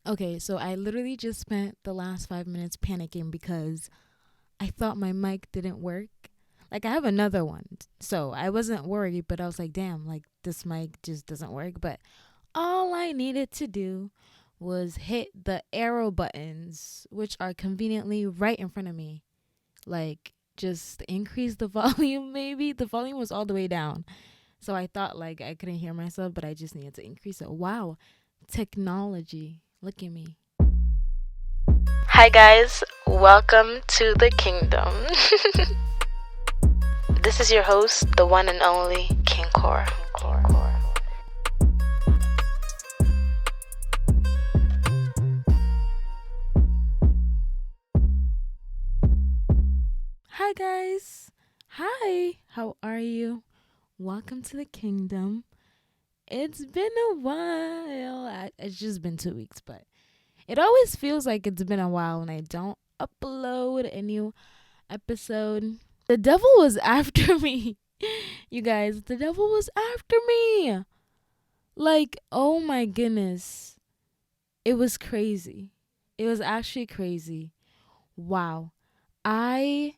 Okay, so I literally just spent the last 5 minutes panicking because I thought my mic didn't work. Like, I have another one. So I wasn't worried, but I was like, damn, like, this mic just doesn't work. But all I needed to do was hit the arrow buttons, which are conveniently right in front of me. Like, just increase the volume, maybe. The volume was all the way down. So I thought, like, I couldn't hear myself, but I just needed to increase it. Wow. Technology. Look at me. Hi guys, welcome to the kingdom. This is your host, the one and only King Core. Hi, guys. Hi. How are you? Welcome to the kingdom. It's been a while. It's just been 2 weeks, but it always feels like it's been a while when I don't upload a new episode. The devil was after me. You guys, the devil was after me. Like, oh my goodness. It was crazy. It was actually crazy. Wow. I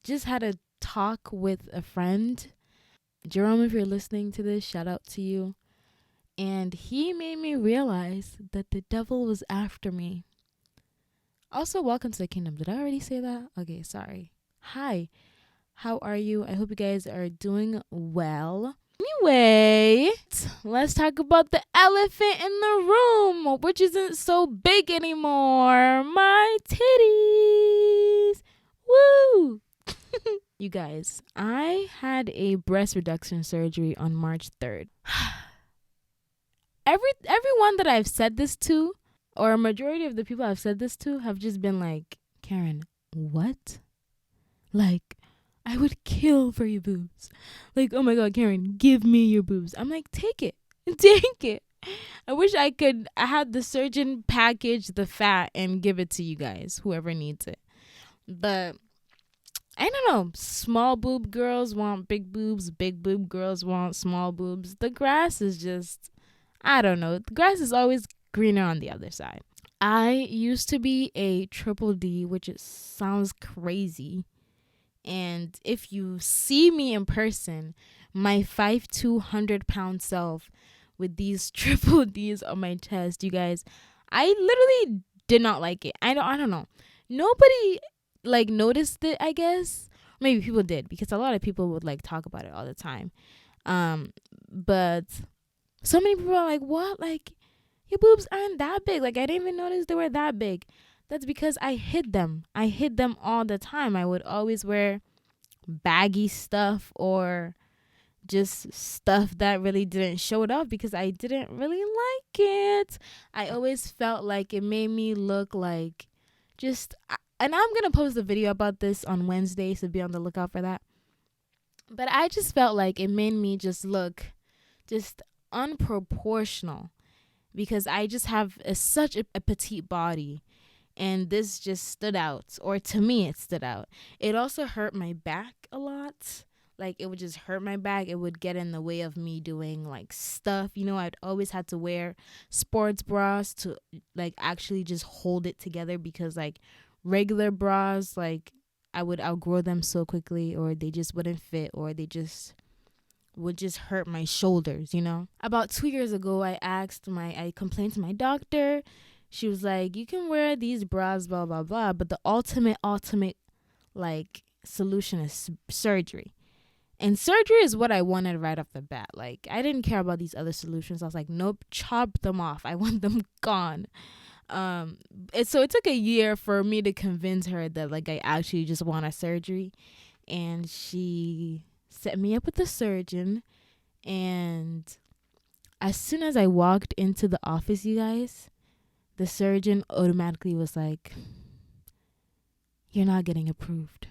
just had a talk with a friend. Jerome, if you're listening to this, shout out to you. And he made me realize that the devil was after me. Also, welcome to the kingdom. Did I already say that? Okay, sorry. Hi. How are you? I hope you guys are doing well. Anyway, let's talk about the elephant in the room, which isn't so big anymore. My titties. Woo! You guys, I had a breast reduction surgery on March 3rd. Everyone that I've said this to, or a majority of the people I've said this to, have just been like, Karen, what? Like, I would kill for your boobs. Like, oh my God, Karen, give me your boobs. I'm like, take it. Take it. I wish I had the surgeon package the fat and give it to you guys, whoever needs it. But I don't know. Small boob girls want big boobs. Big boob girls want small boobs. The grass is just, I don't know. The grass is always greener on the other side. I used to be a triple D, which sounds crazy. And if you see me in person, my 5'2", 100-pound self with these triple D's on my chest, you guys, I literally did not like it. I don't know. Nobody like noticed it, I guess. Maybe people did because a lot of people would like talk about it all the time. But so many people are like, "What? Like your boobs aren't that big." Like I didn't even notice they were that big. That's because I hid them. I hid them all the time. I would always wear baggy stuff or just stuff that really didn't show it off because I didn't really like it. I always felt like it made me look like just, and I'm going to post a video about this on Wednesday, so be on the lookout for that. But I just felt like it made me just look just unproportional because I just have such a petite body. And this just stood out, or to me, it stood out. It also hurt my back a lot. Like, it would just hurt my back. It would get in the way of me doing, like, stuff. You know, I'd always had to wear sports bras to, like, actually just hold it together because, like, regular bras, like, I would outgrow them so quickly, or they just wouldn't fit, or they just would just hurt my shoulders, you know? About 2 years ago, I complained to my doctor. She was like, you can wear these bras, blah, blah, blah. But the ultimate, like, solution is surgery. And surgery is what I wanted right off the bat. Like, I didn't care about these other solutions. I was like, nope, chop them off. I want them gone. So it took a year for me to convince her that, like, I actually just want a surgery. And she set me up with a surgeon. And as soon as I walked into the office, you guys, the surgeon automatically was like, you're not getting approved.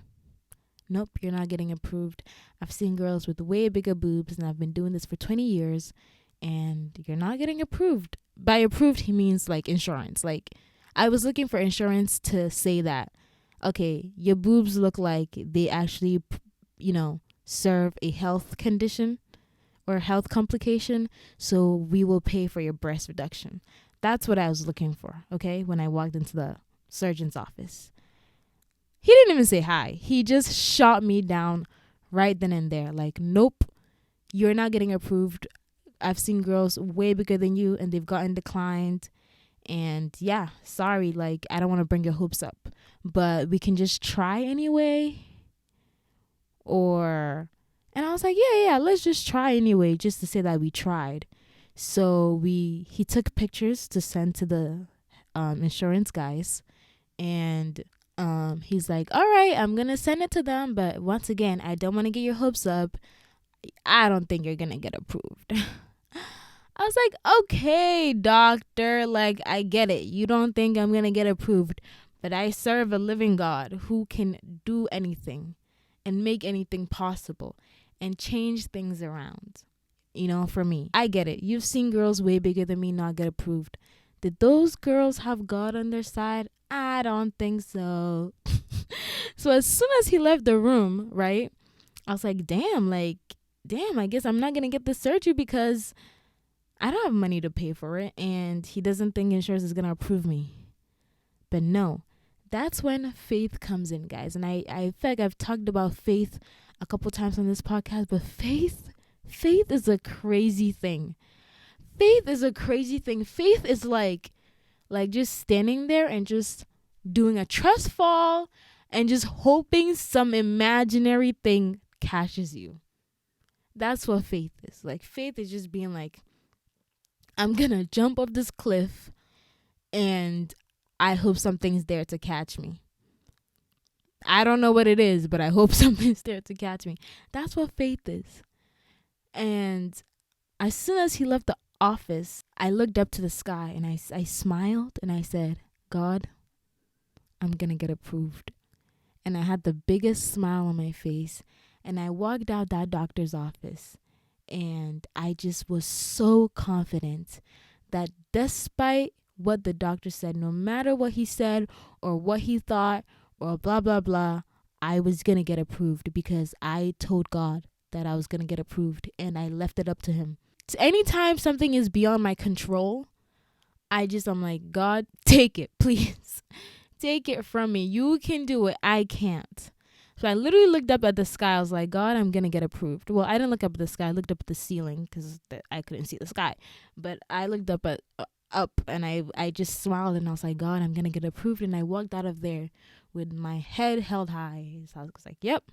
Nope, you're not getting approved. I've seen girls with way bigger boobs and I've been doing this for 20 years and you're not getting approved. By approved, he means like insurance. Like I was looking for insurance to say that, okay, your boobs look like they actually, serve a health condition or health complication. So we will pay for your breast reduction. That's what I was looking for, okay, when I walked into the surgeon's office. He didn't even say hi. He just shot me down right then and there. Like, nope, you're not getting approved. I've seen girls way bigger than you and they've gotten declined. And yeah, sorry, like, I don't want to bring your hopes up, but we can just try anyway. And I was like, yeah, let's just try anyway, just to say that we tried. So he took pictures to send to the insurance guys, and he's like, all right, I'm gonna send it to them, but once again, I don't want to get your hopes up. I don't think you're gonna get approved. I was like, okay, doctor, like, I get it. You don't think I'm gonna get approved, but I serve a living God who can do anything and make anything possible and change things around. For me, I get it. You've seen girls way bigger than me not get approved. Did those girls have God on their side? I don't think so. So as soon as he left the room, right, I was like, damn, I guess I'm not going to get the surgery because I don't have money to pay for it. And he doesn't think insurance is going to approve me. But no, that's when faith comes in, guys. And I feel like I've talked about faith a couple times on this podcast, but faith is a crazy thing. Faith is a crazy thing. Faith is like just standing there and just doing a trust fall and just hoping some imaginary thing catches you. That's what faith is. Like, faith is just being like, I'm gonna jump off this cliff and I hope something's there to catch me. I don't know what it is, but I hope something's there to catch me. That's what faith is. And as soon as he left the office, I looked up to the sky and I smiled and I said, God, I'm going to get approved. And I had the biggest smile on my face. And I walked out that doctor's office and I just was so confident that despite what the doctor said, no matter what he said or what he thought or blah, blah, blah, I was going to get approved because I told God that I was going to get approved and I left it up to him. So anytime something is beyond my control, I'm like, God, take it, please. Take it from me. You can do it. I can't. So I literally looked up at the sky. I was like, God, I'm going to get approved. Well, I didn't look up at the sky. I looked up at the ceiling because I couldn't see the sky. But I looked up and I just smiled and I was like, God, I'm going to get approved. And I walked out of there with my head held high. So I was like, yep,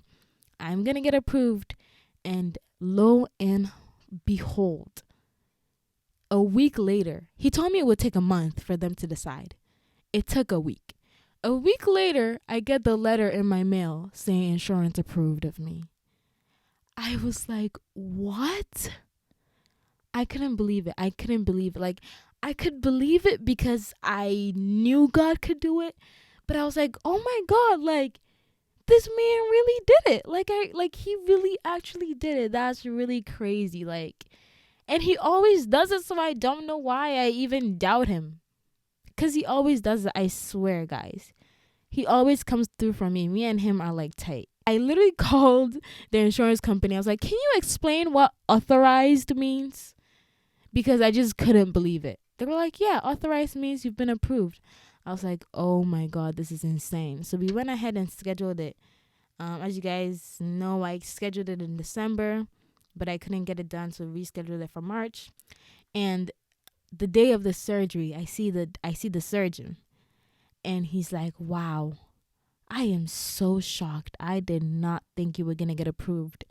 I'm going to get approved. And lo and behold, a week later, he told me it would take a month for them to decide. It took a week. A week later, I get the letter in my mail saying insurance approved of me. I was like, what? I couldn't believe it. Like, I could believe it because I knew God could do it. But I was like, oh my God, like, this man really did it. Like he really actually did it. That's really crazy. Like, and he always does it. So I don't know why I even doubt him. Because he always does it. I swear, guys. He always comes through for me. Me and him are like tight. I literally called the insurance company. I was like, can you explain what authorized means? Because I just couldn't believe it. They were like, yeah, authorized means you've been approved. I was like, oh my God, this is insane. So we went ahead and scheduled it. As you guys know, I scheduled it in December, but I couldn't get it done. So we rescheduled it for March. And the day of the surgery, I see the surgeon and he's like, wow, I am so shocked. I did not think you were going to get approved.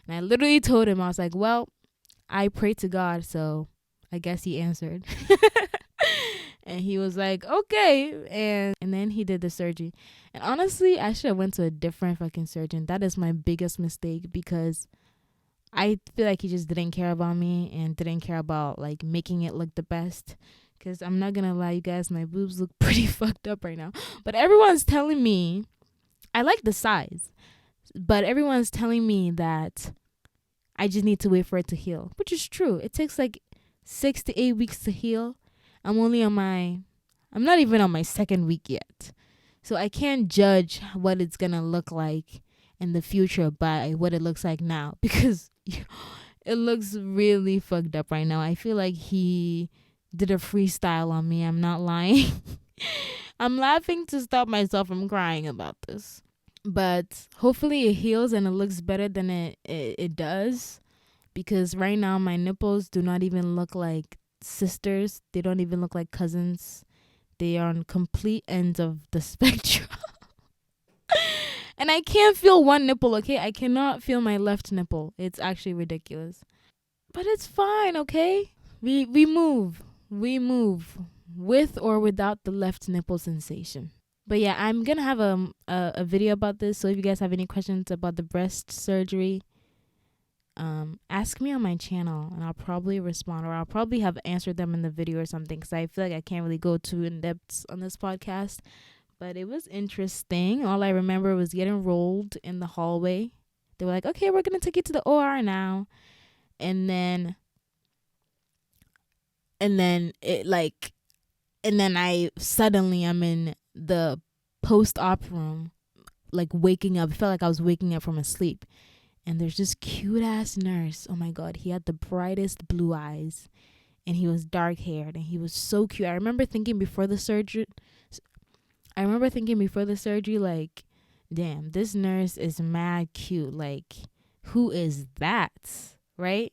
And I literally told him, I was like, well, I prayed to God, so I guess he answered. And he was like, okay. And then he did the surgery. And honestly, I should have went to a different fucking surgeon. That is my biggest mistake because I feel like he just didn't care about me and didn't care about like making it look the best. Because I'm not going to lie, you guys, my boobs look pretty fucked up right now. But everyone's telling me, I like the size, but everyone's telling me that I just need to wait for it to heal, which is true. It takes like 6 to 8 weeks to heal. I'm not even on my second week yet. So I can't judge what it's going to look like in the future by what it looks like now because it looks really fucked up right now. I feel like he did a freestyle on me. I'm not lying. I'm laughing to stop myself from crying about this. But hopefully it heals and it looks better than it does. Because right now my nipples do not even look like sisters. They don't even look like cousins. They are on complete ends of the spectrum. And I can't feel one nipple, okay? I cannot feel my left nipple. It's actually ridiculous. But it's fine, okay? We move. We move with or without the left nipple sensation. But yeah, I'm going to have a video about this. So if you guys have any questions about the breast surgery, ask me on my channel and I'll probably respond, or I'll probably have answered them in the video or something, because I feel like I can't really go too in depth on this podcast. But it was interesting. All I remember was getting rolled in the hallway. They were like, okay, we're going to take you to the OR now. And then I suddenly I'm in the post-op room, like waking up. It felt like I was waking up from a sleep. And there's this cute ass nurse. Oh my God. He had the brightest blue eyes and he was dark haired and he was so cute. I remember thinking before the surgery, like, damn, this nurse is mad cute. Like, who is that? Right?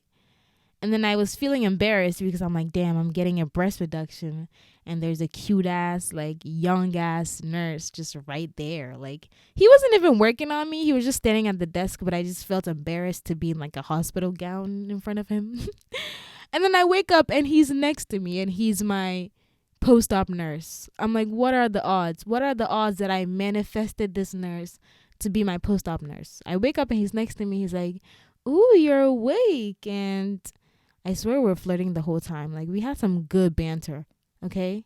And then I was feeling embarrassed because I'm like, damn, I'm getting a breast reduction. And there's a cute ass, like, young ass nurse just right there. Like, he wasn't even working on me. He was just standing at the desk, but I just felt embarrassed to be in like a hospital gown in front of him. And then I wake up and he's next to me and he's my post-op nurse. I'm like, what are the odds? What are the odds that I manifested this nurse to be my post-op nurse? I wake up and he's next to me. He's like, ooh, you're awake. And I swear we're flirting the whole time. Like, we had some good banter, okay?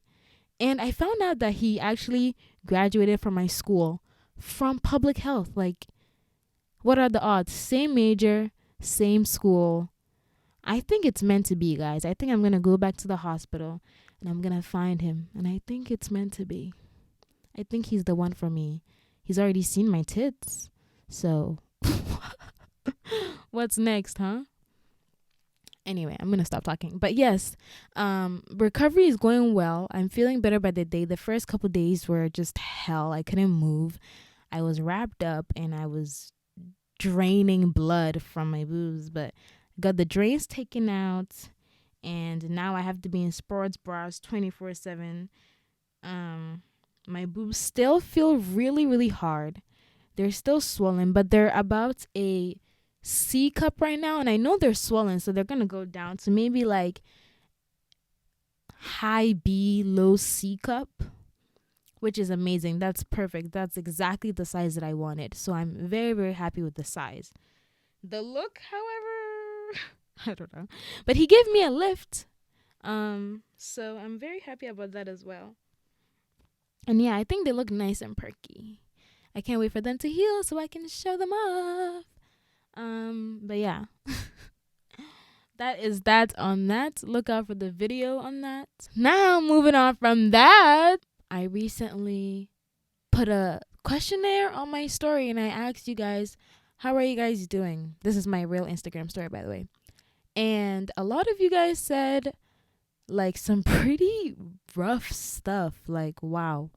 And I found out that he actually graduated from my school from public health. Like, what are the odds? Same major, same school. I think it's meant to be, guys. I think I'm going to go back to the hospital and I'm going to find him. And I think it's meant to be. I think he's the one for me. He's already seen my tits. So, what's next, huh? Anyway, I'm gonna stop talking. But yes, recovery is going well. I'm feeling better by the day. The first couple days were just hell. I couldn't move. I was wrapped up and I was draining blood from my boobs, but got the drains taken out, and now I have to be in sports bras 24/7. My boobs still feel really, really hard. They're still swollen, but they're about a C cup right now, and I know they're swollen, so they're gonna go down to maybe like high B, low C cup, which is amazing. That's perfect. That's exactly the size that I wanted. So I'm very, very happy with the size. The look, however, I don't know, but he gave me a lift, so I'm very happy about that as well. And yeah, I think they look nice and perky. I can't wait for them to heal so I can show them off. But yeah, that is that on that. Look out for the video on that. Now, moving on from that, I recently put a questionnaire on my story and I asked you guys, how are you guys doing? This is my real Instagram story, by the way. And a lot of you guys said like some pretty rough stuff. Like, wow.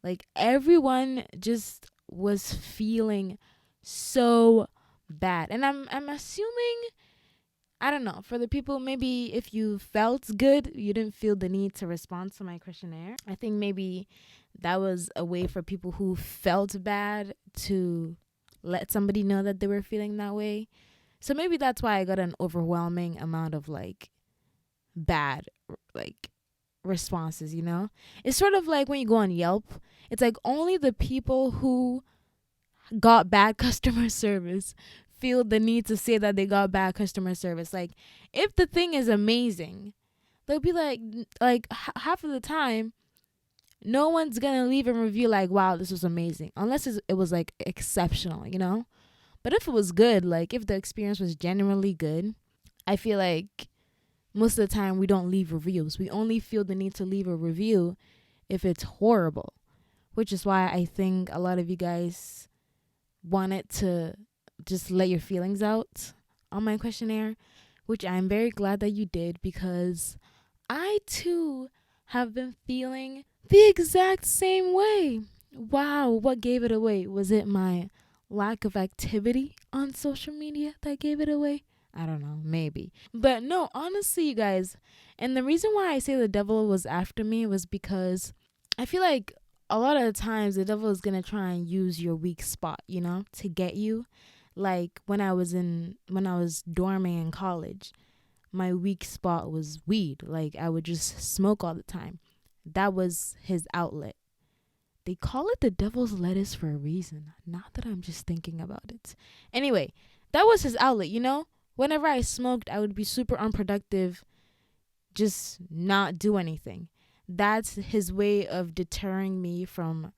Like, everyone just was feeling so bad. And I'm assuming, I don't know, for the people, maybe if you felt good, you didn't feel the need to respond to my questionnaire. I think maybe that was a way for people who felt bad to let somebody know that they were feeling that way. So maybe that's why I got an overwhelming amount of like bad like responses, you know? It's sort of like when you go on Yelp, it's like only the people who got bad customer service feel the need to say that they got bad customer service. Like, if the thing is amazing, they'll be like half of the time, no one's gonna leave a review like, wow, this was amazing, unless it was like exceptional, you know? But if it was good, like if the experience was genuinely good, I feel like most of the time we don't leave reviews. We only feel the need to leave a review if it's horrible, which is why I think a lot of you guys wanted to just let your feelings out on my questionnaire, which I'm very glad that you did, because I too have been feeling the exact same way. Wow, what gave it away? Was it my lack of activity on social media that gave it away? I don't know, maybe. But no, honestly, you guys, and the reason why I say the devil was after me was because I feel like a lot of the times the devil is going to try and use your weak spot, to get you. Like when I was dorming in college, my weak spot was weed. Like I would just smoke all the time. That was his outlet. They call it the devil's lettuce for a reason. Not that I'm just thinking about it. Anyway, that was his outlet. Whenever I smoked, I would be super unproductive, just not do anything. That's his way of deterring me from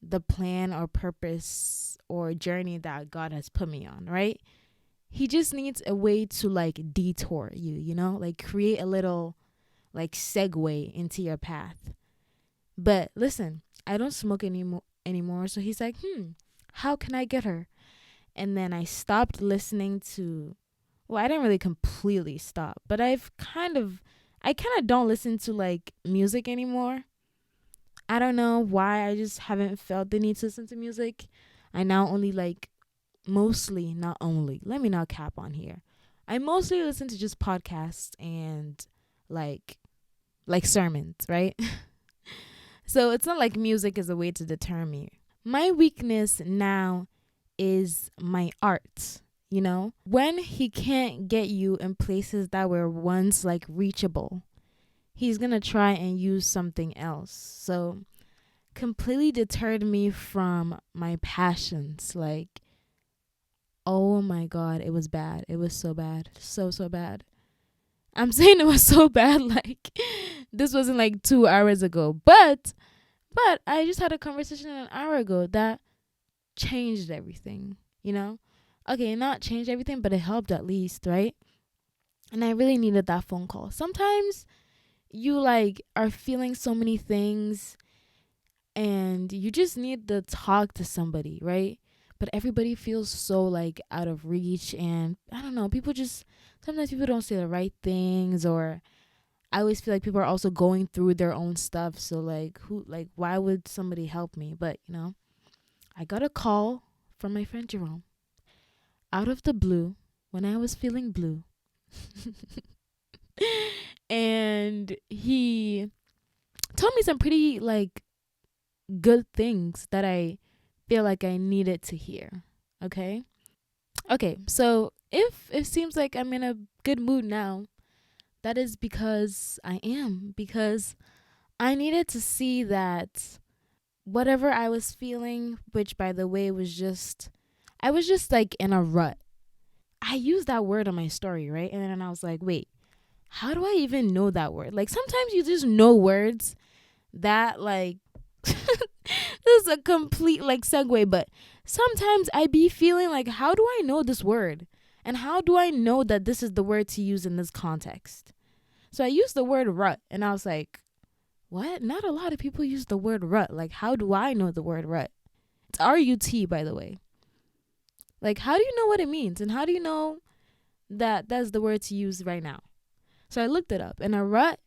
the plan or purpose or journey that God has put me on, right? He just needs a way to like detour you, like create a little like segue into your path. But listen, I don't smoke anymore. So he's like, how can I get her? And then I stopped listening to, well, I didn't really completely stop, but I kind of don't listen to like music anymore. I don't know why. I just haven't felt the need to listen to music. I now only like mostly, not only, let me not cap on here. I mostly listen to just podcasts and like sermons, right? So it's not like music is a way to deter me. My weakness now is my art, When he can't get you in places that were once like reachable, he's going to try and use something else. So completely deterred me from my passions. Like, oh my God, it was bad. It was so bad. So bad. I'm saying it was so bad, like this wasn't like 2 hours ago. But I just had a conversation an hour ago that changed everything, Okay, not changed everything, but it helped at least, right? And I really needed that phone call. Sometimes you like are feeling so many things and you just need to talk to somebody, right? But everybody feels so like out of reach, and I don't know, sometimes people don't say the right things, or I always feel like people are also going through their own stuff. So why would somebody help me? But I got a call from my friend Jerome out of the blue when I was feeling blue. And he told me some pretty like good things that I feel like I needed to hear. Okay? Okay, so if it seems like I'm in a good mood now, that is because I am. Because I needed to see that whatever I was feeling, which by the way I was just like in a rut. I used that word on my story, right? And then I was like, wait, how do I even know that word? Like sometimes you just know words that like, this is a complete like segue, but sometimes I be feeling like, how do I know this word? And how do I know that this is the word to use in this context? So I used the word rut, and I was like, what? Not a lot of people use the word rut. Like, how do I know the word rut? It's R-U-T, by the way. Like, how do you know what it means? And how do you know that that's the word to use right now? So I looked it up. And a rut,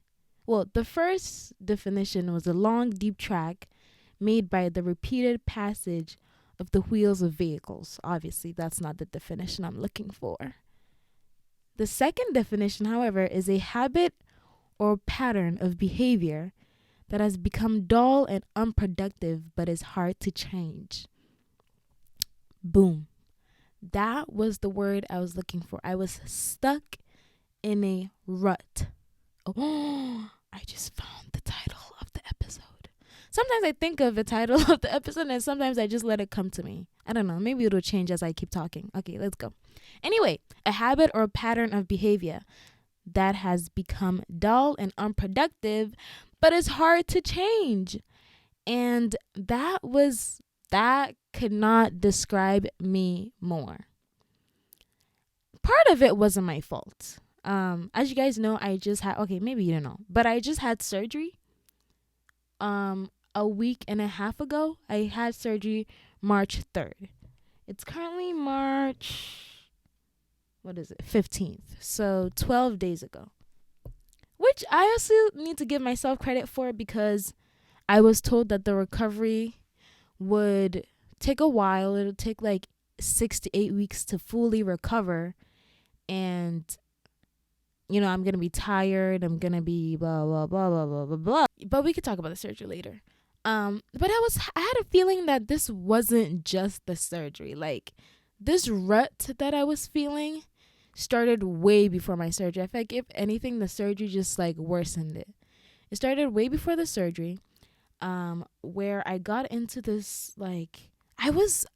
well, the first definition was a long, deep track made by the repeated passage of the wheels of vehicles. Obviously, that's not the definition I'm looking for. The second definition, however, is a habit or pattern of behavior that has become dull and unproductive but is hard to change. Boom. That was the word I was looking for. I was stuck in a rut. Oh, I just found the title of the episode. Sometimes I think of the title of the episode and sometimes I just let it come to me. I don't know. Maybe it'll change as I keep talking. Okay, let's go. Anyway, a habit or pattern of behavior that has become dull and unproductive but is hard to change. And that could not describe me more. Part of it wasn't my fault. As you guys know, I just had, okay, maybe you don't know, but I just had surgery. A week and a half ago, I had surgery March 3rd. It's currently March, 15th. So 12 days ago. which I also need to give myself credit for, because I was told that the recovery would take a while. It'll take like 6 to 8 weeks to fully recover. And, I'm going to be tired. I'm going to be blah, blah, blah, blah, blah, blah, blah. But we could talk about the surgery later. But I had a feeling that this wasn't just the surgery. Like, this rut that I was feeling started way before my surgery. I feel like if anything, the surgery just like worsened it. It started way before the surgery, where I got into this, like, I was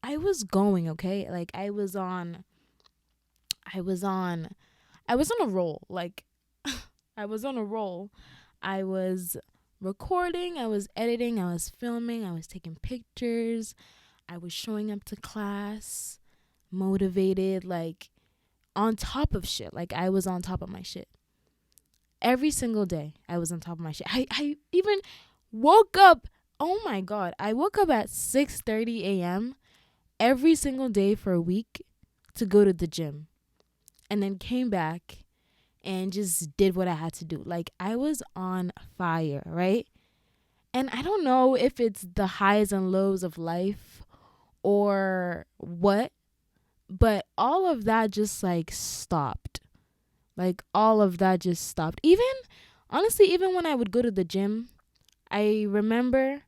going, okay? Like, I was on a roll. Like, I was on a roll. I was recording, I was editing, I was filming, I was taking pictures, I was showing up to class, motivated, like, on top of shit. Like, I was on top of my shit. Every single day, I was on top of my shit. I even woke up, oh my God, I woke up at 6:30 a.m. every single day for a week to go to the gym. And then came back and just did what I had to do. Like, I was on fire, right? And I don't know if it's the highs and lows of life or what, but all of that just like stopped. Like, all of that just stopped. Honestly, even when I would go to the gym, I remember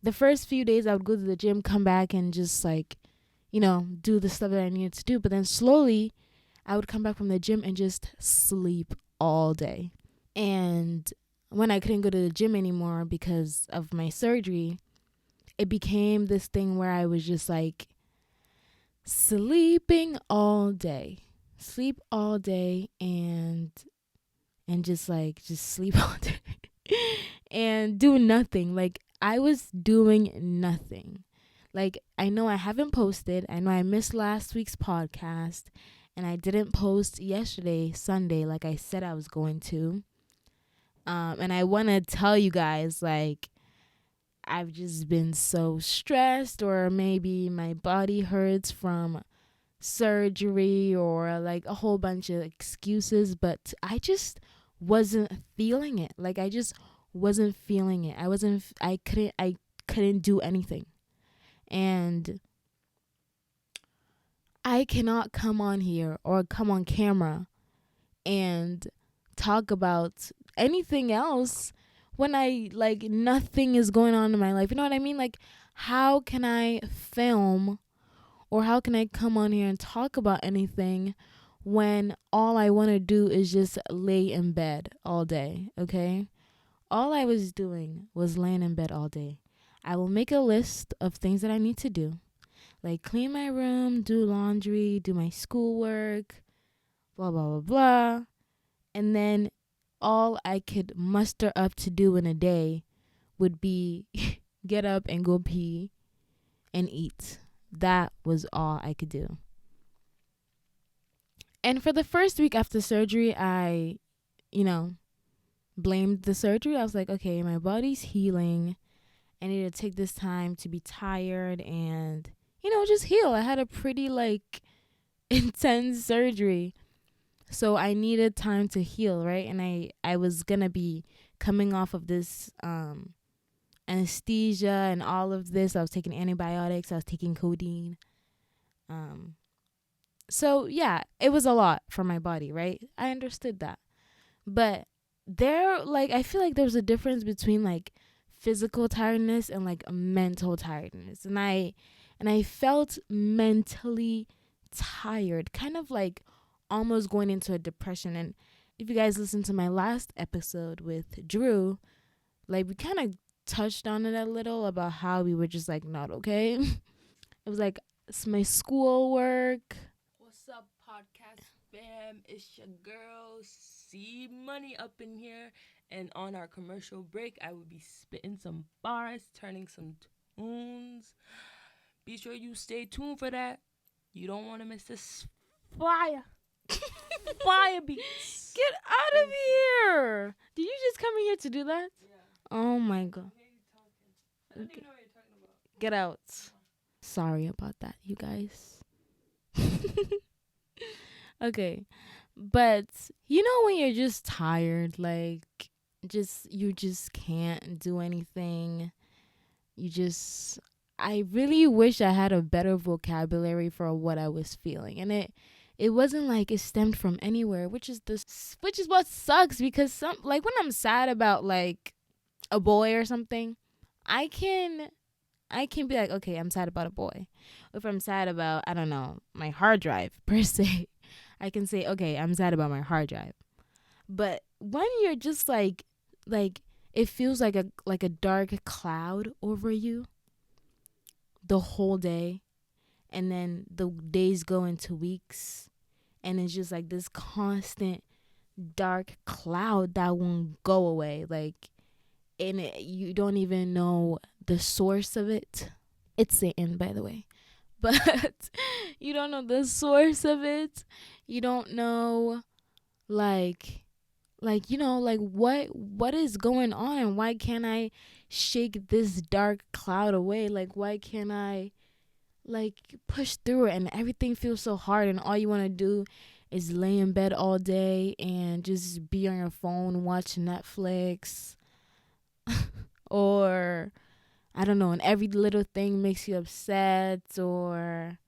the first few days I would go to the gym, come back and just like, do the stuff that I needed to do. But then slowly I would come back from the gym and just sleep all day. And when I couldn't go to the gym anymore because of my surgery, it became this thing where I was just like sleeping all day. Sleep all day and just sleep all day and do nothing. Like, I was doing nothing. Like, I know I haven't posted. I know I missed last week's podcast. And I didn't post yesterday, Sunday, like I said I was going to. And I want to tell you guys, like, I've just been so stressed, or maybe my body hurts from surgery, or like a whole bunch of excuses. But I just wasn't feeling it. Like, I just wasn't feeling it. I couldn't do anything. And I cannot come on here or come on camera and talk about anything else when nothing is going on in my life. You know what I mean? Like, how can I film or how can I come on here and talk about anything when all I want to do is just lay in bed all day, okay? All I was doing was laying in bed all day. I will make a list of things that I need to do. Like, clean my room, do laundry, do my schoolwork, blah, blah, blah, blah. And then all I could muster up to do in a day would be get up and go pee and eat. That was all I could do. And for the first week after surgery, I, blamed the surgery. I was like, okay, my body's healing. I need to take this time to be tired and just heal. I had a pretty intense surgery. So I needed time to heal, right? And I was going to be coming off of this anesthesia and all of this. I was taking antibiotics. I was taking codeine. So yeah, it was a lot for my body, right? I understood that. But I feel like there's a difference between physical tiredness and mental tiredness. And I felt mentally tired, kind of almost going into a depression. And if you guys listen to my last episode with Drew, we kind of touched on it a little about how we were just not okay. It was it's my schoolwork. What's up, podcast fam? It's your girl C Money up in here. And on our commercial break, I will be spitting some bars, turning some tunes. Be sure you stay tuned for that. You don't want to miss this fire. Fire beats. Get out of here. Did you just come in here to do that? Yeah. Oh my God. I don't even know what you're talking about. Get out. Sorry about that, you guys. Okay. But you know when you're just tired, like you just can't do anything. You just I really wish I had a better vocabulary for what I was feeling. And it wasn't like it stemmed from anywhere, which is what sucks because some like when I'm sad about like a boy or something, I can I can be like, okay, I'm sad about a boy. If I'm sad about, I don't know, my hard drive per se, I can say, okay, I'm sad about my hard drive. But when you're just like it feels like a dark cloud over you the whole day, and then the days go into weeks, and it's just like this constant dark cloud that won't go away. Like, and you don't even know the source of it. It's Satan, by the way. But you don't know the source of it. You don't know like you know like what is going on, and why can't I shake this dark cloud away? Like, why can't I like push through it? And everything feels so hard, and all you want to do is lay in bed all day and just be on your phone, watch Netflix, or I don't know, and every little thing makes you upset, or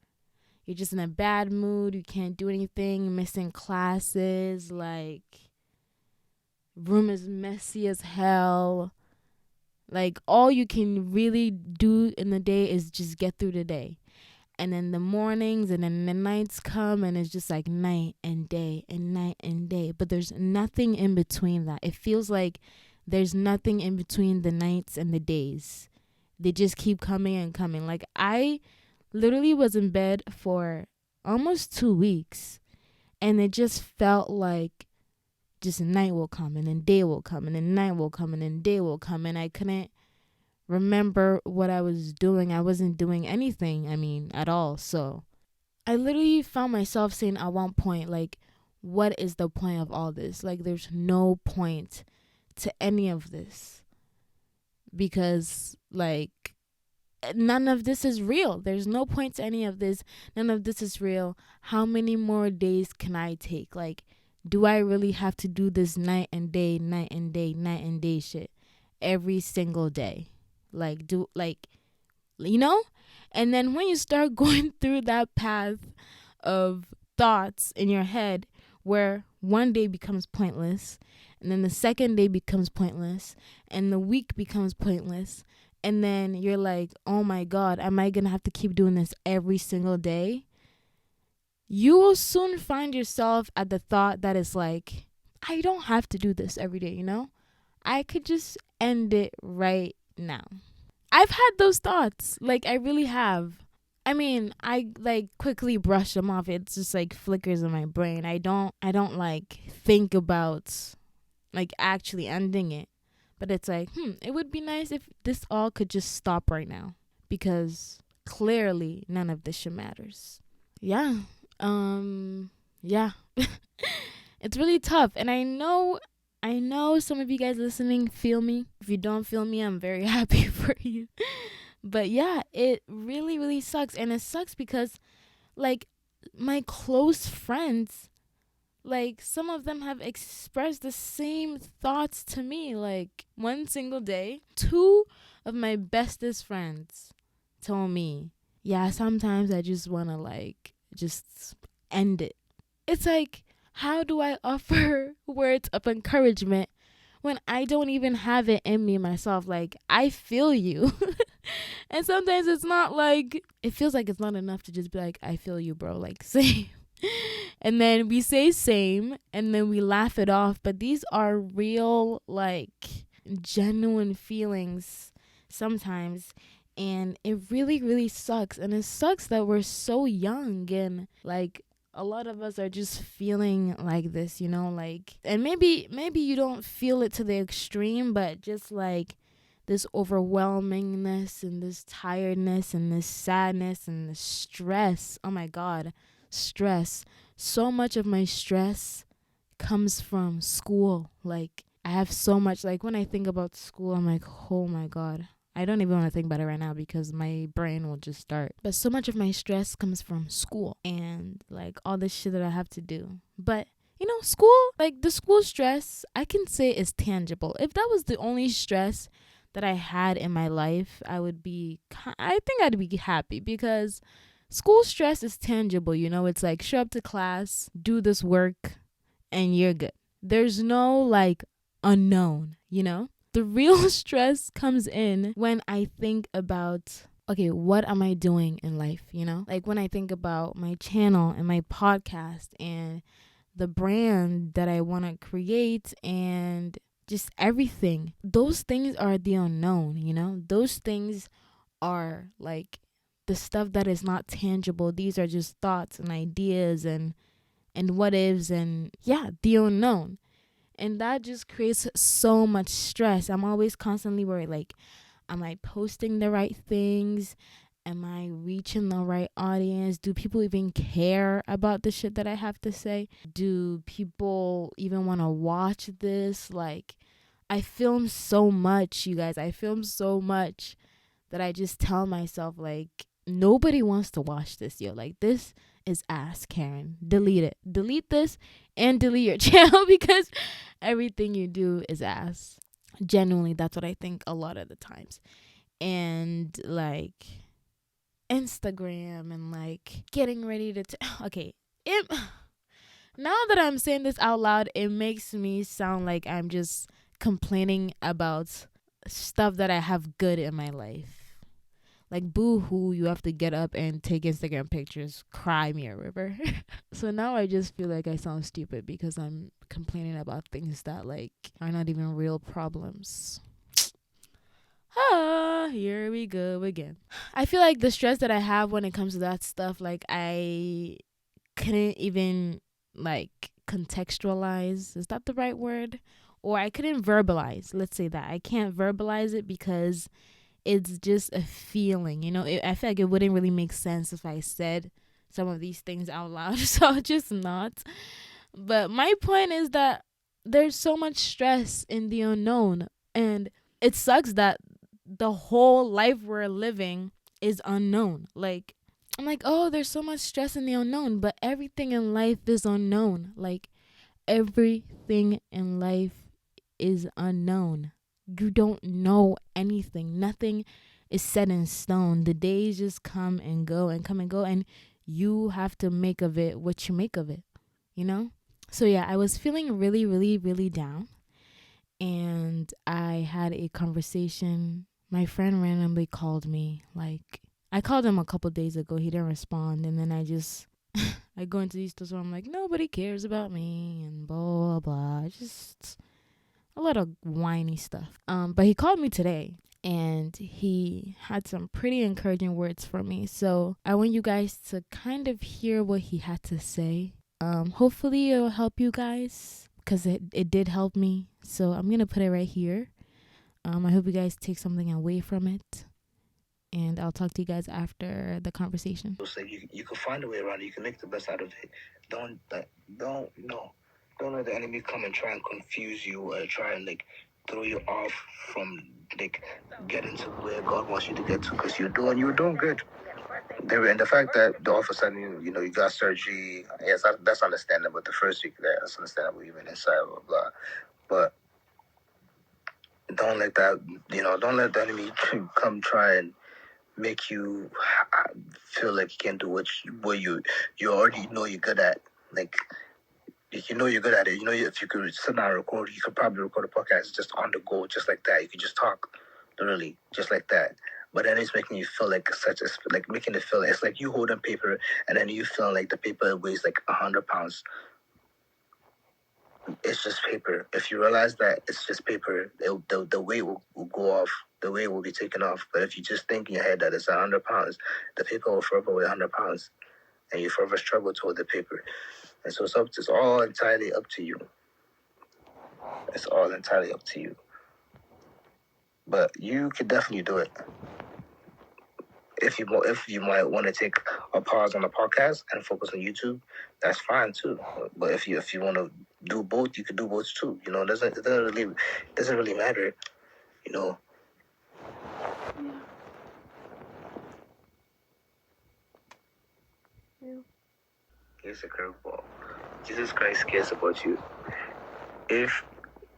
you're just in a bad mood, you can't do anything, missing classes, like room is messy as hell. Like all you can really do in the day is just get through the day. And then the mornings and then the nights come, and it's just like night and day and night and day. But there's nothing in between that. It feels like there's nothing in between the nights and the days. They just keep coming and coming. Like I literally was in bed for almost 2 weeks, and it just felt like just night will come and then day will come and then night will come and then day will come, and I couldn't remember what I was doing. I wasn't doing anything, I mean, at all. So I literally found myself saying at one point, like, what is the point of all this? Like, there's no point to any of this, because like none of this is real. There's no point to any of this. None of this is real. How many more days can I take? Like, do I really have to do this night and day, night and day, night and day shit every single day? Like, you know? And then when you start going through that path of thoughts in your head, where one day becomes pointless, and then the second day becomes pointless, and the week becomes pointless, and then you're like, oh my God, am I gonna have to keep doing this every single day? You will soon find yourself at the thought that is like, I don't have to do this every day, you know? I could just end it right now. I've had those thoughts. Like, I really have. I mean, I like quickly brush them off. It's just like flickers in my brain. I don't like think about like actually ending it. But it's like, it would be nice if this all could just stop right now, because clearly none of this shit matters. Yeah. Yeah. It's really tough, and I know some of you guys listening feel me. If you don't feel me, I'm very happy for you. But yeah, it really, really sucks. And it sucks because, like, my close friends, like, some of them have expressed the same thoughts to me. Like, one single day, two of my bestest friends told me, yeah, sometimes I just want to, like, just end it. It's like, how do I offer words of encouragement when I don't even have it in me myself? Like, I feel you. And sometimes it's not like, it feels like it's not enough to just be like, I feel you, bro. Like, same. And then we say same, and then we laugh it off. But these are real, like, genuine feelings sometimes. And it really, really sucks. And it sucks that we're so young, and like, a lot of us are just feeling like this, you know, like, and maybe you don't feel it to the extreme, but just like this overwhelmingness and this tiredness and this sadness and this stress. Oh my God, stress. So much of my stress comes from school. Like, I have so much, like, when I think about school, I'm like, oh my God. I don't even want to think about it right now because my brain will just start. But so much of my stress comes from school and like all this shit that I have to do. But school, like the school stress, I can say is tangible. If that was the only stress that I had in my life, I think I'd be happy, because school stress is tangible. It's like, show up to class, do this work, and you're good. There's no like unknown. The real stress comes in when I think about, okay, what am I doing in life? Like when I think about my channel and my podcast and the brand that I want to create and just everything. Those things are the unknown. Those things are like the stuff that is not tangible. These are just thoughts and ideas and what ifs, and yeah, the unknown. And that just creates so much stress. I'm always constantly worried, like, am I posting the right things? Am I reaching the right audience? Do people even care about the shit that I have to say? Do people even want to watch this? Like, I film so much, you guys. I film so much that I just tell myself, like, nobody wants to watch this, yo. Like, this is ass, Karen. Delete it. Delete this and delete your channel, because everything you do is ass. Genuinely, that's what I think a lot of the times. And like Instagram and like getting ready to okay, now that I'm saying this out loud, it makes me sound like I'm just complaining about stuff that I have good in my life. Like, boo hoo, you have to get up and take Instagram pictures. Cry me a river. So now I just feel like I sound stupid because I'm complaining about things that like are not even real problems. Here we go again. I feel like the stress that I have when it comes to that stuff, like, I couldn't even like contextualize. Is that the right word? Or I couldn't verbalize. Let's say that. I can't verbalize it because it's just a feeling. I feel like it wouldn't really make sense if I said some of these things out loud. So I'll just not. But my point is that there's so much stress in the unknown. And it sucks that the whole life we're living is unknown. Like, I'm like, oh, there's so much stress in the unknown, but everything in life is unknown. Like, everything in life is unknown. You don't know anything. Nothing is set in stone. The days just come and go and come and go, and you have to make of it what you make of it. So yeah, I was feeling really, really, really down, and I had a conversation. My friend randomly called me. Like, I called him a couple days ago. He didn't respond, and then I go into these stores where I'm like, nobody cares about me and blah blah blah. Just a lot of whiny stuff. But he called me today, and he had some pretty encouraging words for me. So I want you guys to kind of hear what he had to say. Hopefully it'll help you guys, because it did help me. So I'm gonna put it right here. I hope you guys take something away from it, and I'll talk to you guys after the conversation. So you can find a way around it. You can make the best out of it. Don't let the enemy come and try and confuse you or try and like throw you off from like getting to where God wants you to get to, because you're doing good. And the fact that all of a sudden you got surgery, yes, that's understandable. The first week there, that's understandable, even inside, blah blah. But don't let the enemy come try and make you feel like you can do what you already know you're good at. Like, you're good at it. If you could sit down and record, you could probably record a podcast just on the go, just like that. You could just talk, literally, just like that. But then it's making you feel like making it feel like it's like you holding paper, and then you feel like the paper weighs like 100 pounds. It's just paper. If you realize that it's just paper, the weight will go off. The weight will be taken off. But if you just think in your head that it's 100 pounds, the paper will forever weigh 100 pounds, and you forever struggle to hold the paper. And so it's all entirely up to you. It's all entirely up to you. But you could definitely do it. If you might want to take a pause on the podcast and focus on YouTube, that's fine too. But if you want to do both, you can do both too. It doesn't really matter. Yeah. It's a curveball. Jesus Christ cares about you. If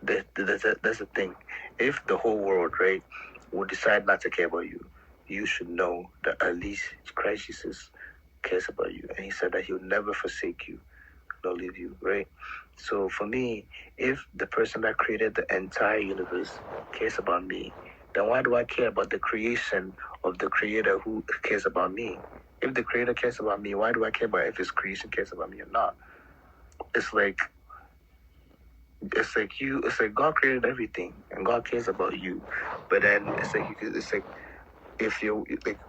that's the thing. If the whole world, right, will decide not to care about you, you should know that at least Christ Jesus cares about you, and He said that He'll never forsake you, nor leave you, right? So for me, if the person that created the entire universe cares about me, then why do I care about the creation of the Creator who cares about me? If the Creator cares about me, why do I care about if His creation cares about me or not? It's like it's like God created everything and God cares about you, but then it's like if you're like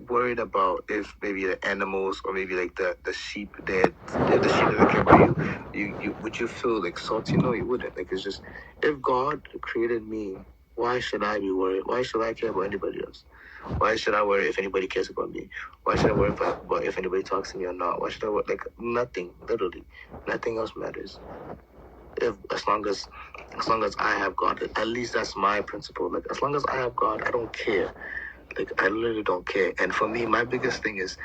worried about if maybe the animals or maybe like the sheep that if the sheep didn't care about you would you feel like salty? No, you wouldn't. Like it's just if God created me, why should I be worried? Why should I care about anybody else? Why should I worry if anybody cares about me? Why should I worry about if anybody talks to me or not? Why should I worry? Like nothing, literally, nothing else matters. If as long as I have God, at least that's my principle. Like as long as I have God, I don't care. Like I literally don't care. And for me, my biggest thing is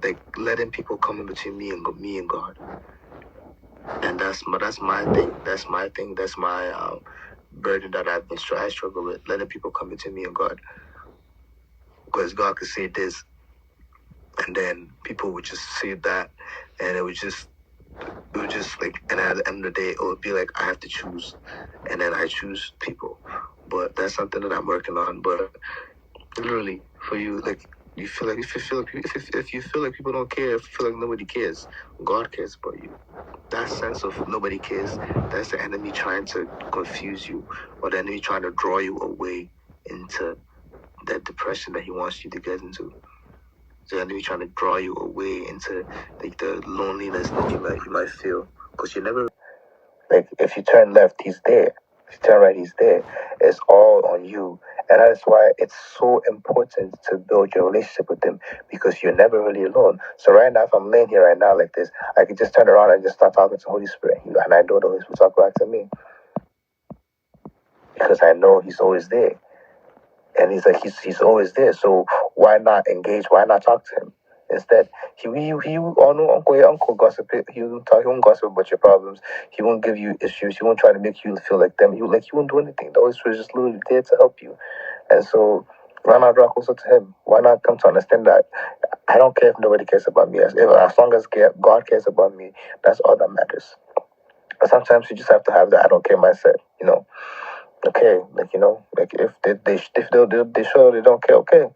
like letting people come in between me and God. And that's my thing. That's my thing. That's my burden that I struggle with, letting people come between me and God. Because God could say this, and then people would just say that, and it would just like, and at the end of the day, it would be like I have to choose, and then I choose people. But that's something that I'm working on. But literally, for you, like you feel like if you feel like if you feel like people don't care, if you feel like nobody cares, God cares about you. That sense of nobody cares, that's the enemy trying to confuse you, or the enemy trying to draw you away into that depression that he wants you to get into. The enemy trying to draw you away into like the loneliness that you might feel, because you never like if you turn left, he's there. If you turn right, he's there. It's all on you. And that's why it's so important to build your relationship with him, because you're never really alone. So right now, if I'm laying here right now like this, I could just turn around and just start talking to the Holy Spirit. And I know the Holy Spirit will talk back to me, because I know he's always there. And he's always there. So why not engage? Why not talk to him? Instead, he oh no, uncle gossip. He won't gossip about your problems. He won't give you issues. He won't try to make you feel like them. He won't do anything. The Holy Spirit is just literally there to help you. And so why not draw closer to him? Why not come to understand that I don't care if nobody cares about me. As long as God cares about me, that's all that matters. And sometimes you just have to have that I don't care mindset. Okay, like like if they show they don't care, okay.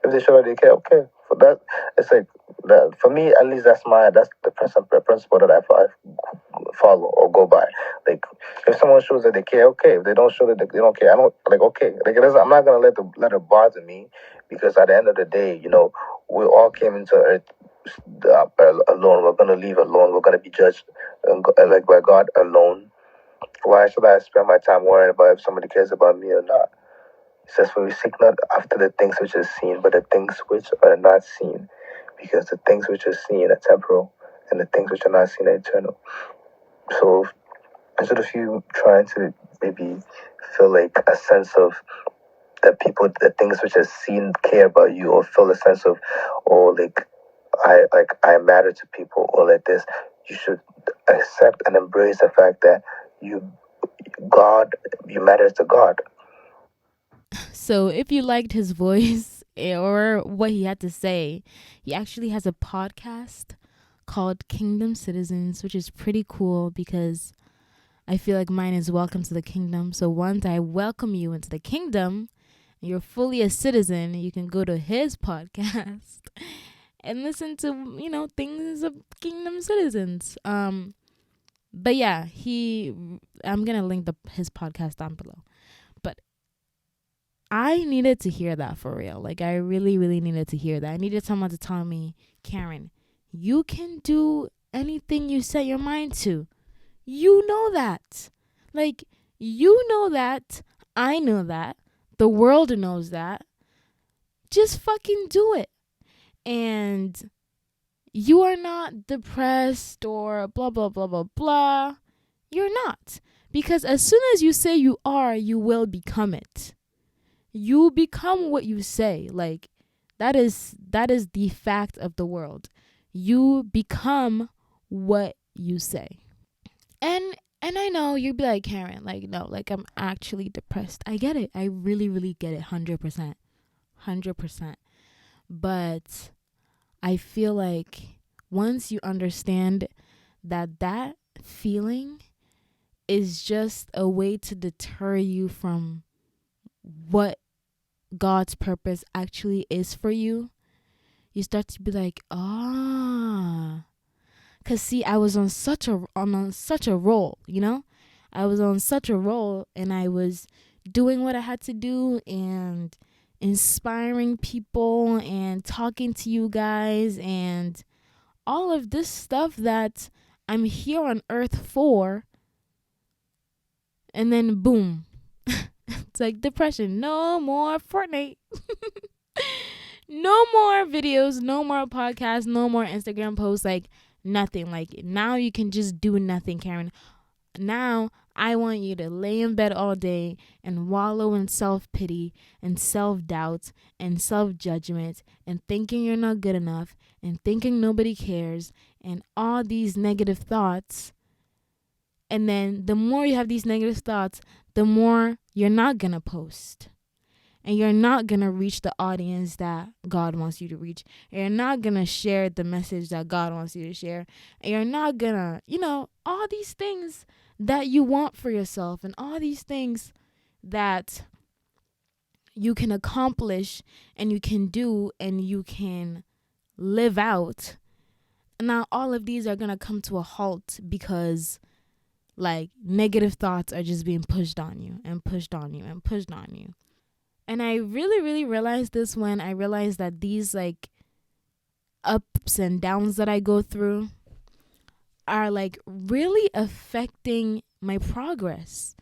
If they show they care, okay. For that, it's like that. For me, at least that's the principle that I follow or go by. Like if someone shows that they care, okay. If they don't show that they don't care, I don't like. Okay, like I'm not gonna let it bother me, because at the end of the day, we all came into Earth alone. We're gonna leave alone. We're gonna be judged like by God alone. Why should I spend my time worrying about if somebody cares about me or not? It says, for we seek not after the things which are seen, but the things which are not seen. Because the things which are seen are temporal, and the things which are not seen are eternal. So instead of you trying to maybe feel like a sense of that the things which are seen care about you, or feel a sense of, or I matter to people, or like this, you should accept and embrace the fact that you matter to God. So if you liked his voice or what he had to say, he actually has a podcast called Kingdom Citizens, which is pretty cool because I feel like mine is Welcome to the Kingdom. So once I welcome you into the kingdom, you're fully a citizen, you can go to his podcast and listen to, things of kingdom citizens. But yeah, I'm going to link his podcast down below. But I needed to hear that for real. Like I really, really needed to hear that. I needed someone to tell me, Karen, you can do anything you set your mind to. You know that. Like, you know that. I know that. The world knows that. Just fucking do it. And you are not depressed or blah, blah, blah, blah, blah. You're not. Because as soon as you say you are, you will become it. You become what you say. Like, that is the fact of the world. You become what you say. And I know you'd be like, Karen, like, no, like, I'm actually depressed. I get it. I really, really get it. 100%. 100%. But I feel like once you understand that that feeling is just a way to deter you from what God's purpose actually is for you, you start to be like, ah. Cause see, I was on such a roll, you know? I was on such a roll, and I was doing what I had to do and inspiring people and talking to you guys and all of this stuff that I'm here on earth for. And then boom. It's like depression. No more Fortnite. No more videos, no more podcasts, no more Instagram posts, like nothing. Like now you can just do nothing, Karen. Now I want you to lay in bed all day and wallow in self-pity and self-doubt and self-judgment and thinking you're not good enough and thinking nobody cares and all these negative thoughts. And then the more you have these negative thoughts, the more you're not going to post. And you're not going to reach the audience that God wants you to reach. And you're not going to share the message that God wants you to share. And you're not going to, all these things that you want for yourself and all these things that you can accomplish and you can do and you can live out. Now, all of these are going to come to a halt because like negative thoughts are just being pushed on you and pushed on you and pushed on you. And I really, really realized this when I realized that these like ups and downs that I go through are like really affecting my progress,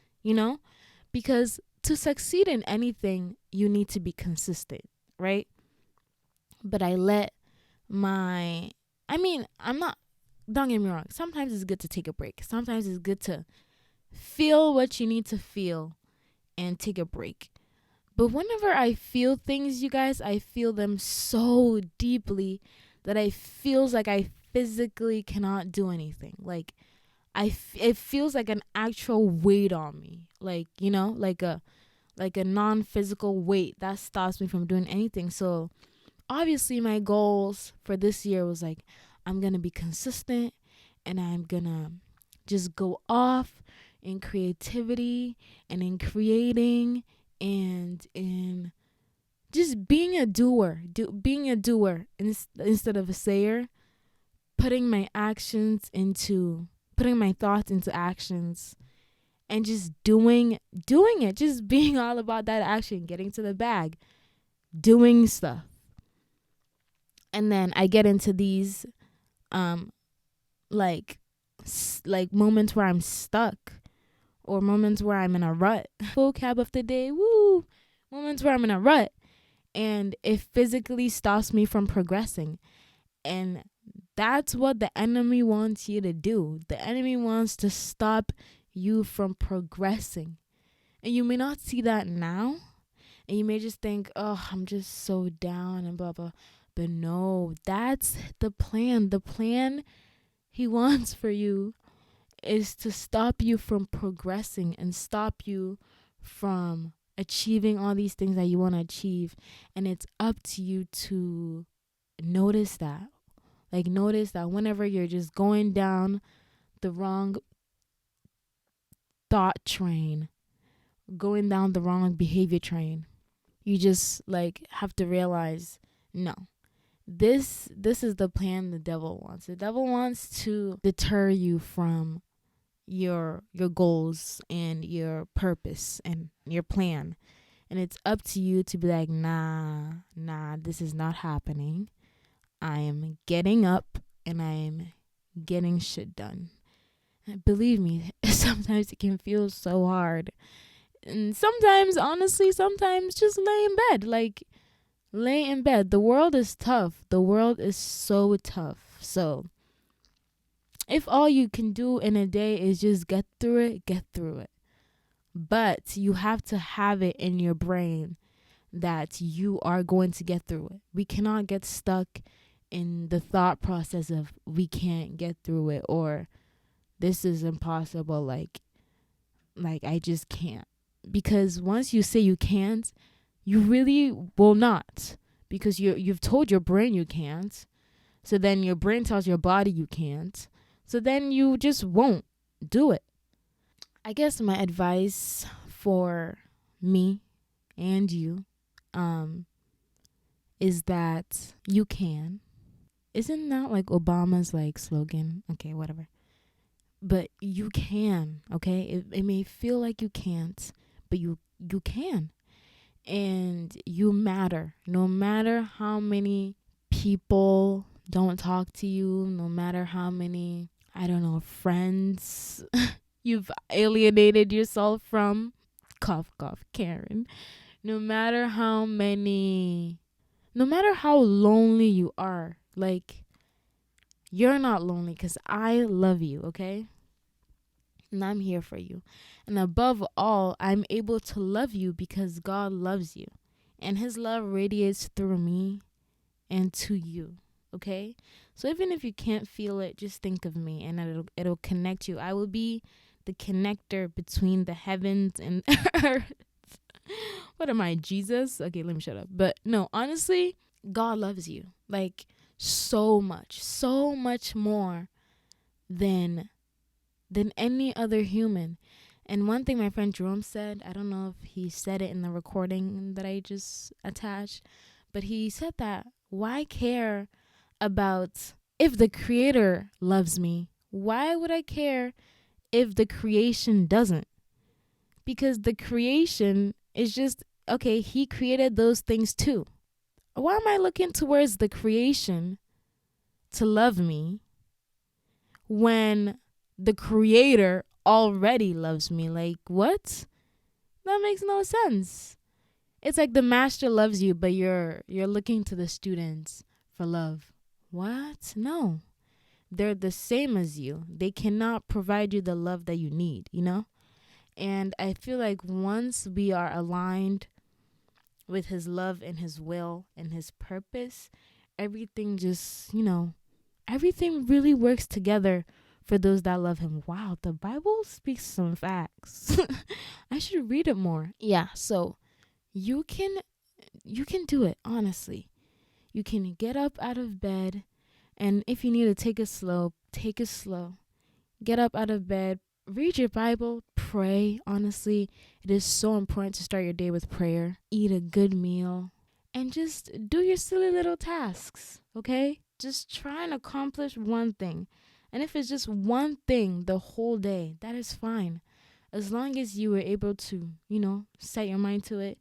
because to succeed in anything, you need to be consistent, right? But I'm not, don't get me wrong. Sometimes it's good to take a break. Sometimes it's good to feel what you need to feel and take a break. But whenever I feel things, you guys, I feel them so deeply that I feels like I physically cannot do anything. Like it feels like an actual weight on me. Like, like a non-physical weight that stops me from doing anything. So obviously my goals for this year was like, I'm going to be consistent and I'm going to just go off in creativity and in creating and in just being a doer, instead of a sayer, putting my thoughts into actions and just doing it, just being all about that action, getting to the bag, doing stuff. And then I get into these like moments where I'm stuck or moments where I'm in a rut. Vocab of the day, woo! Moments where I'm in a rut and it physically stops me from progressing. And that's what the enemy wants you to do. The enemy wants to stop you from progressing. And you may not see that now. And you may just think, oh, I'm just so down and blah, blah. But no, that's the plan. The plan he wants for you is to stop you from progressing and stop you from achieving all these things that you want to achieve. And it's up to you to notice that. Like, notice that whenever you're just going down the wrong thought train, going down the wrong behavior train, you just like have to realize, no, this is the plan the devil wants. The devil wants to deter you from your goals and your purpose and your plan. And it's up to you to be like, nah, this is not happening. I am getting up and I am getting shit done. And believe me, sometimes it can feel so hard. And sometimes, honestly, just lay in bed. Like, lay in bed. The world is tough. The world is so tough. So if all you can do in a day is just get through it, get through it. But you have to have it in your brain that you are going to get through it. We cannot get stuck in the thought process of we can't get through it or this is impossible. Like I just can't. Because once you say you can't, you really will not. Because you've told your brain you can't. So then your brain tells your body you can't. So then you just won't do it. I guess my advice for me and you is that you can. Isn't that like Obama's like slogan? Okay, whatever. But you can, okay? It may feel like you can't, but you can. And you matter. No matter how many people don't talk to you, no matter how many, I don't know, friends you've alienated yourself from, cough, cough, Karen. No matter how lonely you are, like, you're not lonely because I love you, okay? And I'm here for you. And above all, I'm able to love you because God loves you. And his love radiates through me and to you, okay? So even if you can't feel it, just think of me and it'll connect you. I will be the connector between the heavens and earth. What am I, Jesus? Okay, let me shut up. But no, honestly, God loves you. Like, so much more than any other human. And one thing my friend Jerome said, I don't know if he said it in the recording that I just attached, but he said that, why care about if the creator loves me? Why would I care if the creation doesn't? Because the creation is just, okay, he created those things too. Why am I looking towards the creation to love me when the creator already loves me? Like, what? That makes no sense. It's like the master loves you, but you're looking to the students for love. What? No. They're the same as you. They cannot provide you the love that you need, you know? And I feel like once we are aligned with his love and his will and his purpose, everything just, everything really works together for those that love him. Wow, the Bible speaks some facts. I should read it more. Yeah, so you can do it, honestly. You can get up out of bed, and if you need to take it slow, take it slow. Get up out of bed, read your Bible, pray. Honestly, it is so important to start your day with prayer. Eat a good meal, and just do your silly little tasks, okay? Just try and accomplish one thing. And if it's just one thing the whole day, that is fine. As long as you were able to, set your mind to it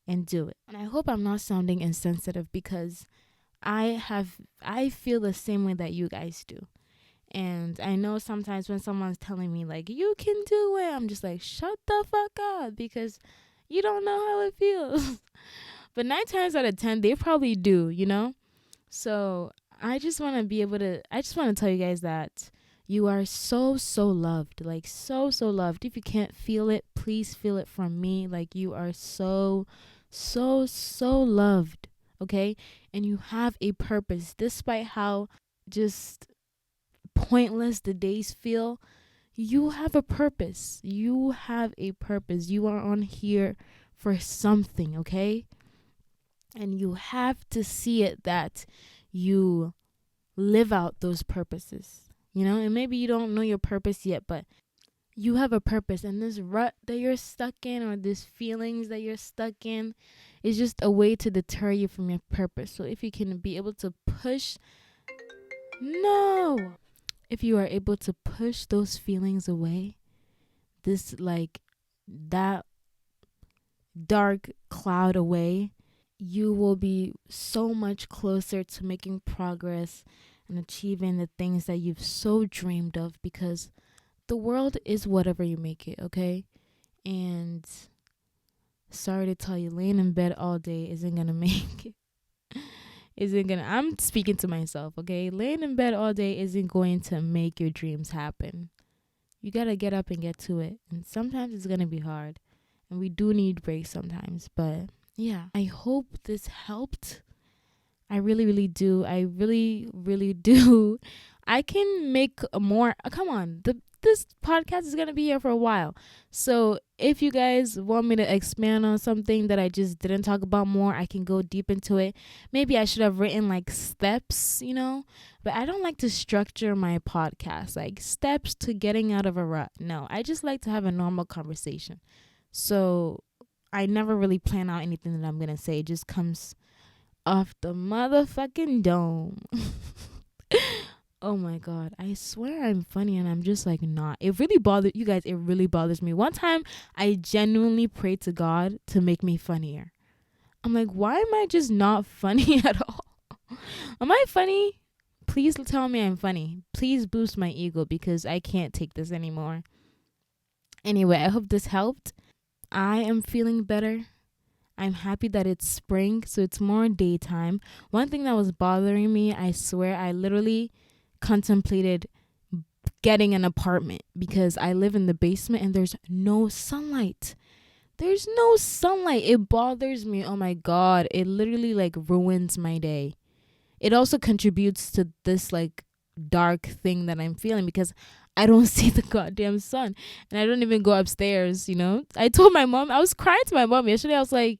and do it. And I hope I'm not sounding insensitive, because I feel the same way that you guys do. And I know sometimes when someone's telling me, like, you can do it, I'm just like, shut the fuck up, because you don't know how it feels. But 9 times out of 10, they probably do, So I just want to tell you guys that you are so, so loved. Like, so, so loved. If you can't feel it, please feel it from me. Like, you are so, so, so loved. Okay? And you have a purpose. Despite how just pointless the days feel, you have a purpose. You have a purpose. You are on here for something, okay? And you have to see it that you live out those purposes, and maybe you don't know your purpose yet, but you have a purpose. And this rut that you're stuck in, or these feelings that you're stuck in, is just a way to deter you from your purpose. So if you can be able to if you are able to push those feelings away, that dark cloud away, you will be so much closer to making progress and achieving the things that you've so dreamed of, because the world is whatever you make it, okay? And sorry to tell you, laying in bed all day isn't gonna make it. I'm speaking to myself, okay? Laying in bed all day isn't going to make your dreams happen. You gotta get up and get to it. And sometimes it's gonna be hard. And we do need breaks sometimes. But yeah, I hope this helped. I really, really do. I really, really do. I can make more. Come on. this podcast is gonna be here for a while. So if you guys want me to expand on something that I just didn't talk about more, I can go deep into it. Maybe I should have written like steps, but I don't like to structure my podcast like steps to getting out of a rut. No, I just like to have a normal conversation. So I never really plan out anything that I'm gonna say. It just comes off the motherfucking dome. Oh my God. I swear I'm funny and I'm just like not. It really bothers you guys. It really bothers me. One time I genuinely prayed to God to make me funnier. I'm like, why am I just not funny at all? Am I funny? Please tell me I'm funny. Please boost my ego because I can't take this anymore. Anyway, I hope this helped. I am feeling better. I'm happy that it's spring, so it's more daytime. One thing that was bothering me, I swear, I literally contemplated getting an apartment because I live in the basement and there's no sunlight. There's no sunlight. It bothers me. Oh my God. It literally like ruins my day. It also contributes to this like dark thing that I'm feeling because I don't see the goddamn sun and I don't even go upstairs, I told my mom, I was crying to my mom yesterday. I was like,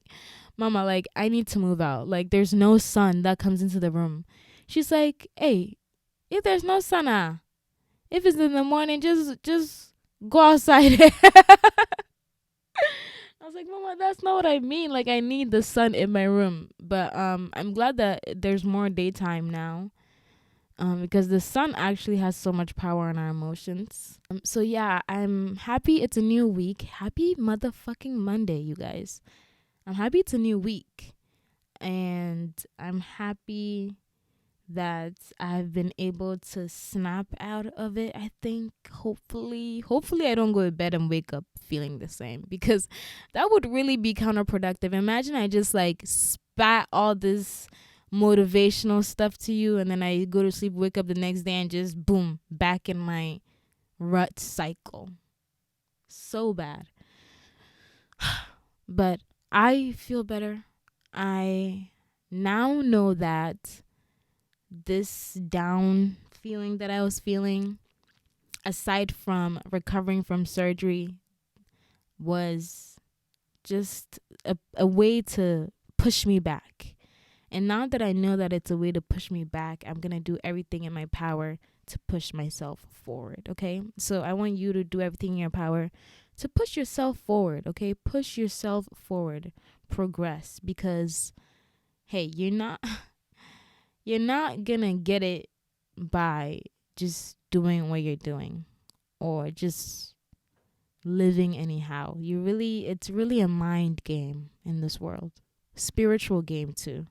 Mama, like I need to move out. Like there's no sun that comes into the room. She's like, hey, if there's no sun, if it's in the morning, just go outside. I was like, Mama, that's not what I mean. Like I need the sun in my room. But I'm glad that there's more daytime now. Because the sun actually has so much power on our emotions. So yeah, I'm happy it's a new week. Happy motherfucking Monday, you guys. I'm happy it's a new week. And I'm happy that I've been able to snap out of it. I think hopefully I don't go to bed and wake up feeling the same because that would really be counterproductive. Imagine I just like spat all this motivational stuff to you and then I go to sleep, wake up the next day and just boom, back in my rut cycle. So bad. But I feel better. I now know that this down feeling that I was feeling, aside from recovering from surgery, was just a way to push me back. And now that I know that it's a way to push me back, I'm going to do everything in my power to push myself forward, okay? So I want you to do everything in your power to push yourself forward, okay? Push yourself forward. Progress. Because, hey, you're not going to get it by just doing what you're doing or just living anyhow. It's really a mind game in this world. Spiritual game too.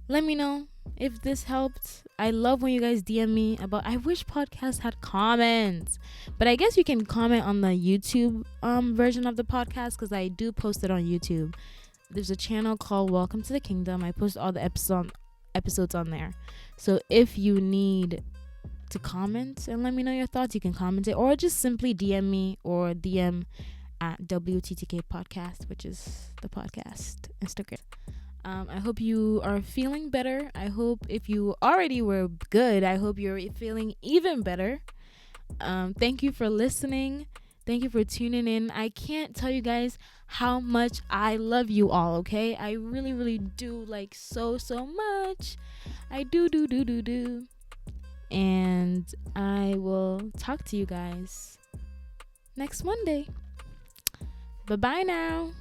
Let me know if this helped. I love when you guys DM me about, I wish podcasts had comments, but I guess you can comment on the YouTube version of the podcast because I do post it on YouTube. There's a channel called Welcome to the Kingdom. I post all the episodes on there. So if you need to comment and let me know your thoughts, you can comment it or just simply DM me or DM at WTTK Podcast, which is the podcast Instagram. I hope you are feeling better. I hope if you already were good, I hope you're feeling even better. Thank you for listening. Thank you for tuning in. I can't tell you guys how much I love you all, okay? I really, really do, like so much. I do. And I will talk to you guys next Monday. Bye-bye now.